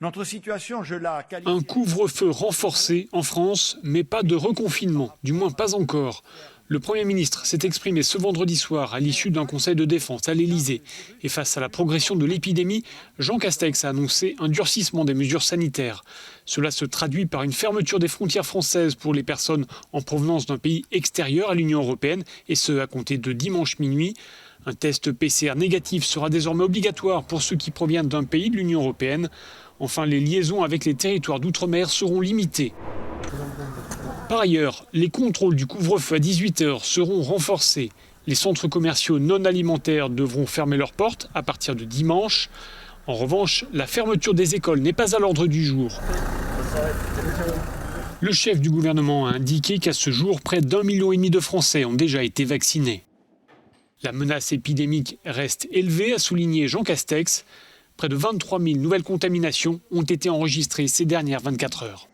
Notre situation, je la qualifie... Un couvre-feu renforcé en France, mais pas de reconfinement, du moins pas encore. Le Premier ministre s'est exprimé ce vendredi soir à l'issue d'un conseil de défense à l'Élysée. Et face à la progression de l'épidémie, Jean Castex a annoncé un durcissement des mesures sanitaires. Cela se traduit par une fermeture des frontières françaises pour les personnes en provenance d'un pays extérieur à l'Union européenne, et ce à compter de dimanche minuit. Un test PCR négatif sera désormais obligatoire pour ceux qui proviennent d'un pays de l'Union européenne. Enfin, les liaisons avec les territoires d'outre-mer seront limitées. Par ailleurs, les contrôles du couvre-feu à 18h seront renforcés. Les centres commerciaux non alimentaires devront fermer leurs portes à partir de dimanche. En revanche, la fermeture des écoles n'est pas à l'ordre du jour. Le chef du gouvernement a indiqué qu'à ce jour, près d'1,5 million de Français ont déjà été vaccinés. La menace épidémique reste élevée, a souligné Jean Castex. Près de 23 000 nouvelles contaminations ont été enregistrées ces dernières 24 heures.